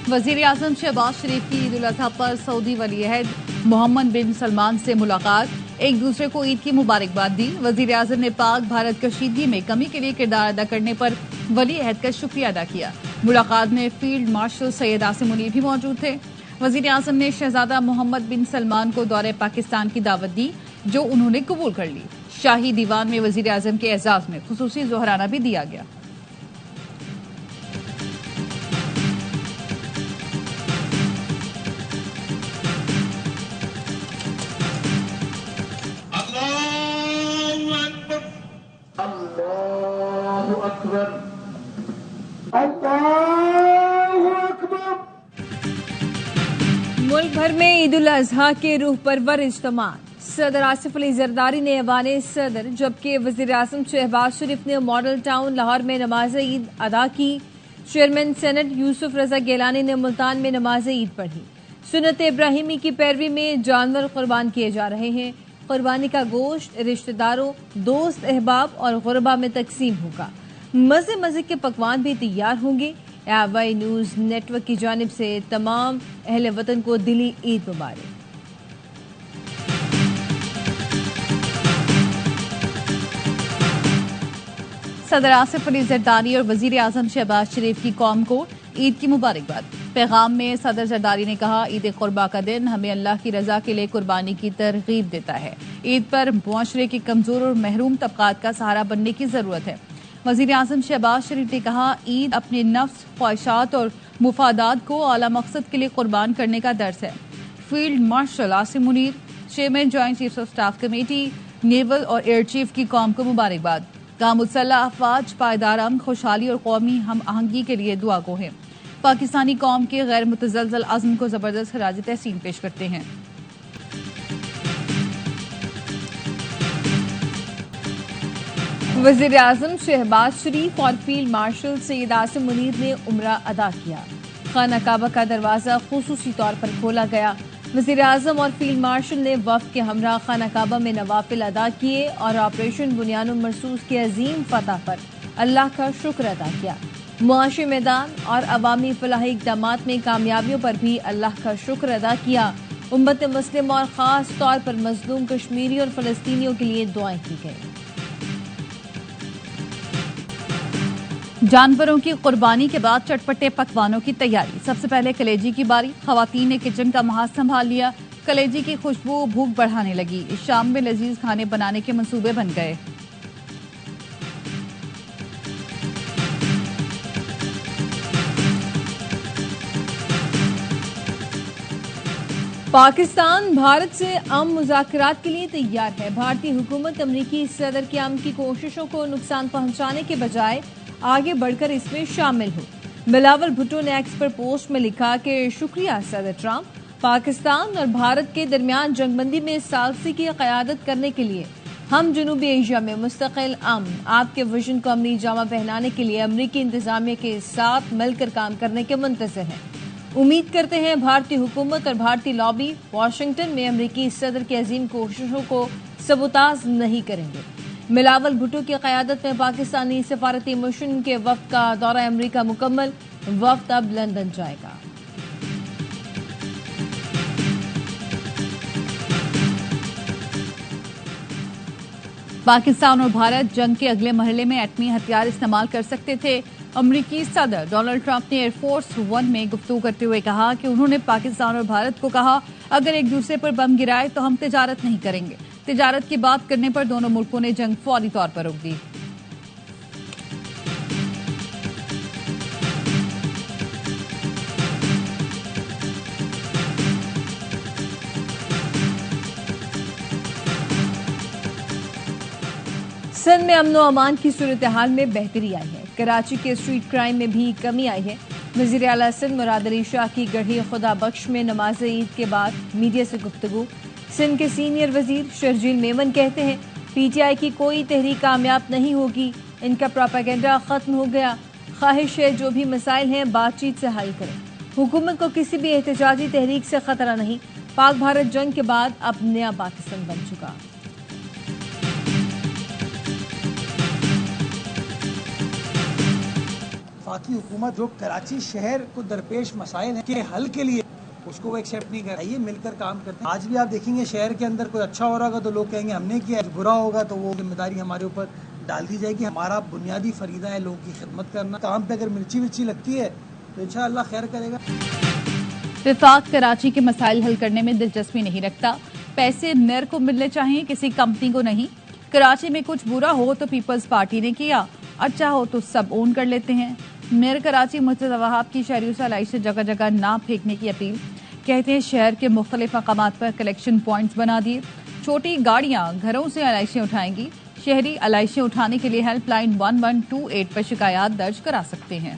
वजीर आजम शहबाज शरीफ की ईद उल अजहा पर सऊदी वली अहद मोहम्मद बिन सलमान से मुलाकात, एक दूसरे को ईद की मुबारकबाद दी। वजीर आजम ने पाक भारत कशीदगी में कमी के लिए किरदार अदा करने पर वली अहद का शुक्रिया अदा किया। मुलाकात में फील्ड मार्शल सैयद आसिम मुनीर भी मौजूद थे। वजीर आजम ने शहजादा मोहम्मद बिन सलमान को दौरे पाकिस्तान की दावत दी, जो उन्होंने कबूल कर ली। शाही दीवान में वजीर आजम के एजाज में खुसूसी जोहराना भी दिया गया। मुल्क भर में ईद उल अजहा के रूह परवर इज्तिमा। सदर आसिफ अली जरदारी ने ऐवान सदर, जबकि वजीर आजम शहबाज शरीफ ने मॉडल टाउन लाहौर में नमाज ईद अदा की। चेयरमैन सेनेट यूसुफ रजा गिलानी ने मुल्तान में नमाज ईद पढ़ी। सुन्नत इब्राहिमी की पैरवी में जानवर कुर्बान किए जा रहे हैं। कुर्बानी का गोश्त रिश्तेदारों, दोस्त, अहबाब और गुरबा में तकसीम होगा। मजे मजे के पकवान भी तैयार होंगे। AY न्यूज नेटवर्क की जानिब से तमाम अहले वतन को दिली ईद मुबारक। सदर आसिफ अली जरदारी और वजीर आजम शहबाज शरीफ की कौम को ईद की मुबारकबाद। पैगाम में सदर जरदारी ने कहा, ईद कुर्बा का दिन हमें अल्लाह की रजा के लिए कुर्बानी की तरगीब देता है। ईद पर मुआशरे के कमजोर और महरूम तबकात का सहारा बनने की जरूरत है। वजीर आजम शहबाज शरीफ ने कहा, ईद अपने नफ्स, ख्वाहिशात और मुफादात को आला मकसद के लिए कुर्बान करने का दर्स है। Field marshal Asim Munir, chairman joint chiefs of staff committee, naval और एयर चीफ की कौम को मुबारकबाद। मुसल्लह अफवाज पायदार अमन, खुशहाली और कौमी हम आहंगी के लिए दुआ गो हैं। पाकिस्तानी कौम के गैर मुतज़लज़ल अज़्म को जबरदस्त खराज तहसीन पेश करते हैं। वजीर आजम शहबाज शरीफ और फील्ड मार्शल सैयद आसिम मुनीर ने उम्रा अदा किया। खाना काबा का दरवाजा खुसूसी तौर पर खोला गया। वजीर आजम और फील्ड मार्शल ने वफ्द के हमरा खाना काबा में नवाफिल अदा किए और ऑपरेशन बुनियानुल मरसूस के अजीम फतह पर अल्लाह का शुक्र अदा किया। मुआशी मैदान और अवामी फलाही इक़दामात में कामयाबियों पर भी अल्लाह का शुक्र अदा किया। उम्मत मुस्लिम और खास तौर पर मजलूम कश्मीरी और फलस्तीनियों के लिए दुआएं की गई। जानवरों की कुर्बानी के बाद चटपटे पकवानों की तैयारी। सबसे पहले कलेजी की बारी। खवातीन ने किचन का महाज संभाल लिया। कलेजी की खुशबू भूख बढ़ाने लगी। इस शाम में लजीज खाने बनाने के मंसूबे बन गए। पाकिस्तान भारत से अमन मुज़ाकरात के लिए तैयार है। भारतीय हुकूमत अमरीकी सदर के अमन की कोशिशों को नुकसान पहुंचाने के बजाय आगे बढ़कर इसमें शामिल हो। बिलावल भुट्टो ने एक्स पर पोस्ट में लिखा कि शुक्रिया सदर ट्रंप, पाकिस्तान और भारत के दरमियान जंगबंदी में सालसी की क़यादत करने के लिए हम जनूबी एशिया में मुस्तकिल अमन, आपके विजन को अमली जामा पहनाने के लिए अमरीकी इंतजामिया के साथ मिलकर काम करने के मुंतज़िर हैं। उम्मीद करते हैं भारतीय हुकूमत और भारतीय लॉबी वाशिंगटन में अमरीकी सदर की अजीम कोशिशों को सबूताज नहीं करेंगे। बिलावल भुट्टो की क़यादत में पाकिस्तानी सफारती मिशन के वफ्द का दौरा अमरीका मुकम्मल। वफ्द अब लंदन जाएगा। पाकिस्तान और भारत जंग के अगले मरहले में एटमी हथियार इस्तेमाल कर सकते थे। अमरीकी सदर डोनाल्ड ट्रंप ने एयरफोर्स वन में गुफ्तगू करते हुए कहा कि उन्होंने पाकिस्तान और भारत को कहा, अगर एक दूसरे पर बम गिराए तो हम तिजारत नहीं करेंगे। तिजारत की बात करने पर दोनों मुल्कों ने जंग फौरी तौर पर रोक दी। सिंध में अमन व अमान की सूरत हाल में बेहतरी आई है। कराची के स्ट्रीट क्राइम में भी कमी आई है। वज़ीर आला सिंध मुराद अली शाह की गढ़ी खुदा बख्श में नमाज ईद के बाद मीडिया से गुफ्तगू। सिंध के सीनियर वजीर शर्जील मेमन कहते हैं, PTI की कोई तहरीक कामयाब नहीं होगी। इनका प्रोपेगेंडा खत्म हो गया। ख्वाहिश है जो भी मसाइल हैं बातचीत से हल करें। हुकूमत को किसी भी एहतजाजी तहरीक से खतरा नहीं। पाक भारत जंग के बाद अब नया पाकिस्तान बन चुका। وفاقی حکومت جو کراچی شہر کو درپیش مسائل ہیں کے حل کے لیے اس کو وہ ایکسیپٹ نہیں کر رہا. یہ مل کر کام کرتے ہیں. آج بھی آپ دیکھیں گے شہر کے اندر کوئی اچھا ہو رہا ہوگا تو لوگ کہیں گے ہم نے کیا, برا ہوگا تو وہ ذمہ داری ہمارے اوپر ڈال دی جائے گی. ہمارا بنیادی فریضہ ہے لوگوں کی خدمت کرنا. کام پہ اگر مرچی ورچی لگتی ہے تو انشاءاللہ خیر کرے گا. وفاق کراچی کے مسائل حل کرنے میں دلچسپی نہیں رکھتا. پیسے میئر کو ملنے چاہیے, کسی کمپنی کو نہیں. کراچی میں کچھ برا ہو تو پیپلز پارٹی نے کیا, اچھا ہو تو سب اون کر لیتے ہیں. میئر کراچی مرتضی وہاب کی شہریوں سے علائشیں جگہ جگہ نہ پھینکنے کی اپیل. کہتے ہیں شہر کے مختلف مقامات پر کلیکشن پوائنٹس بنا دیے. چھوٹی گاڑیاں گھروں سے علائشیں اٹھائیں گی. شہری علائشیں اٹھانے کے لیے ہیلپ لائن 1128 پر شکایات درج کرا سکتے ہیں.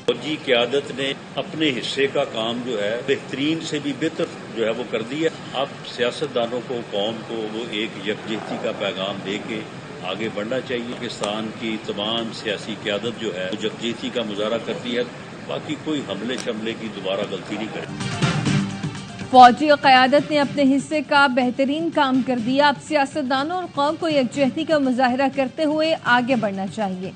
فوجی قیادت نے اپنے حصے کا کام جو ہے بہترین سے بھی بہتر جو ہے وہ کر دیا. اب سیاستدانوں کو, قوم کو وہ ایک یکجہتی کا پیغام دے کے آگے بڑھنا چاہیے. پاکستان کی تمام سیاسی قیادت جو ہے یکجہتی کا مظاہرہ کرتی ہے, باقی کوئی حملے شملے کی دوبارہ غلطی نہیں کرے. فوجی قیادت نے اپنے حصے کا بہترین کام کر دیا. اب سیاستدانوں اور قوم کو یکجہتی کا مظاہرہ کرتے ہوئے آگے بڑھنا چاہیے.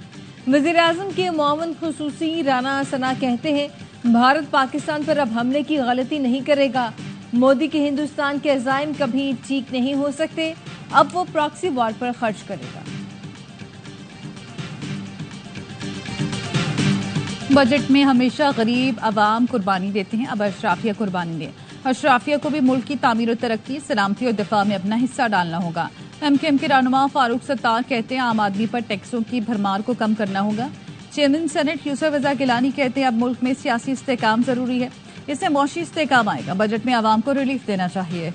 وزیر اعظم کے معاون خصوصی رانا ثنا کہتے ہیں بھارت پاکستان پر اب حملے کی غلطی نہیں کرے گا. مودی کے ہندوستان کے عزائم کبھی ٹھیک نہیں ہو سکتے. اب وہ پراکسی وار پر خرچ کرے گا. بجٹ میں ہمیشہ غریب عوام قربانی دیتے ہیں, اب اشرافیہ قربانی دیں. اشرافیہ کو بھی ملک کی تعمیر و ترقی, سلامتی اور دفاع میں اپنا حصہ ڈالنا ہوگا. ایم کیو ایم کے رہنما فاروق ستار کہتے ہیں عام آدمی پر ٹیکسوں کی بھرمار کو کم کرنا ہوگا. چیئرمین سینٹ یوسف رضا گیلانی کہتے ہیں اب ملک میں سیاسی استحکام ضروری ہے, اس سے معاشی استحکام آئے گا. بجٹ میں عوام کو ریلیف دینا چاہیے.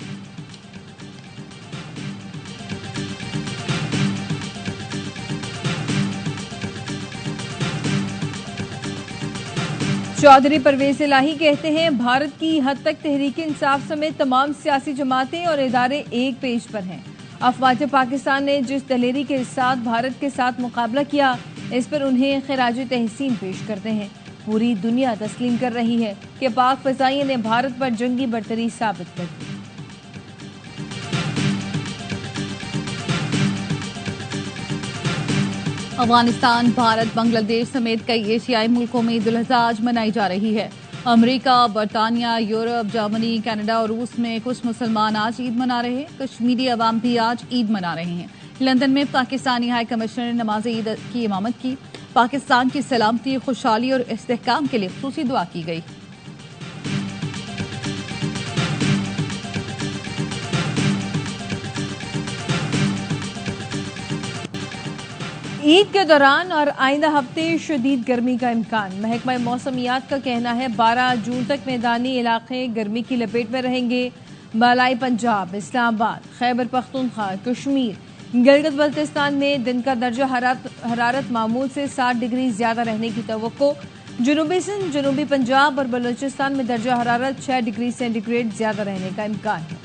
چودھری پرویز الہی کہتے ہیں بھارت کی حد تک تحریک انصاف سمیت تمام سیاسی جماعتیں اور ادارے ایک پیج پر ہیں. افواج پاکستان نے جس دلیری کے ساتھ بھارت کے ساتھ مقابلہ کیا اس پر انہیں خراج تحسین پیش کرتے ہیں. پوری دنیا تسلیم کر رہی ہے کہ پاک فضائیہ نے بھارت پر جنگی برتری ثابت کر دی. افغانستان, بھارت, بنگلہ دیش سمیت کئی ایشیائی ملکوں میں عید الاضحیٰ منائی جا رہی ہے. امریکہ, برطانیہ, یورپ, جرمنی, کینیڈا اور روس میں کچھ مسلمان آج عید منا رہے ہیں. کشمیری عوام بھی آج عید منا رہے ہیں. لندن میں پاکستانی ہائی کمشنر نے نماز عید کی امامت کی. پاکستان کی سلامتی, خوشحالی اور استحکام کے لیے خصوصی دعا کی گئی. عید کے دوران اور آئندہ ہفتے شدید گرمی کا امکان. محکمہ موسمیات کا کہنا ہے 12 جون تک میدانی علاقے گرمی کی لپیٹ میں رہیں گے. بالائی پنجاب, اسلام آباد, خیبر پختونخوا, کشمیر, گلگت بلتستان میں دن کا درجہ حرارت معمول سے 60 ڈگری زیادہ رہنے کی توقع. جنوبی سندھ, جنوبی پنجاب اور بلوچستان میں درجہ حرارت 6 ڈگری سینٹی گریڈ زیادہ رہنے کا امکان ہے.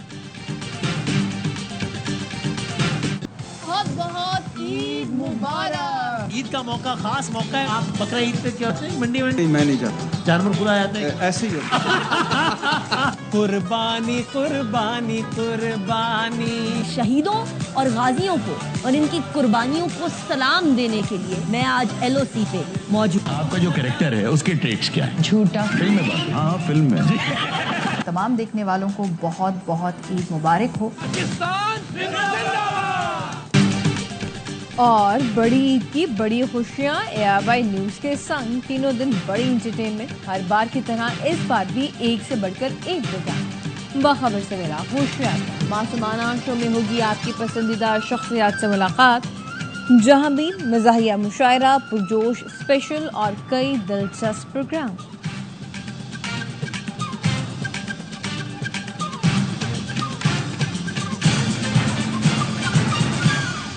بہت عید مبارک. عید کا موقع خاص موقع ہے. آپ بقرہ عید پہ کیا ہوتے ہیں؟ منڈی میں میں نہیں جاتا, جانور کھلا جاتا ہے ایسے ہی ہوتا. قربانی قربانی قربانی. شہیدوں اور غازیوں کو اور ان کی قربانیوں کو سلام دینے کے لیے میں آج ایل او سی پہ موجود. آپ کا جو کریکٹر ہے اس کے ٹریٹس کیا ہے؟ جھوٹا. فلم میں بات, ہاں فلم میں. تمام دیکھنے والوں کو بہت بہت عید مبارک ہو. اور بڑی عید کی بڑی خوشیاں ARY نیوز کے سنگ. تینوں دن بڑی انٹرٹینمنٹ, ہر بار کی طرح اس بار بھی ایک سے بڑھ کر ایک پروگرام. باخبر سویرا, ہوشیار معصومانہ شو میں ہوگی آپ کی پسندیدہ شخصیات سے ملاقات, جہاں بھی مزاحیہ مشاعرہ, پرجوش اسپیشل اور کئی دلچسپ پروگرام.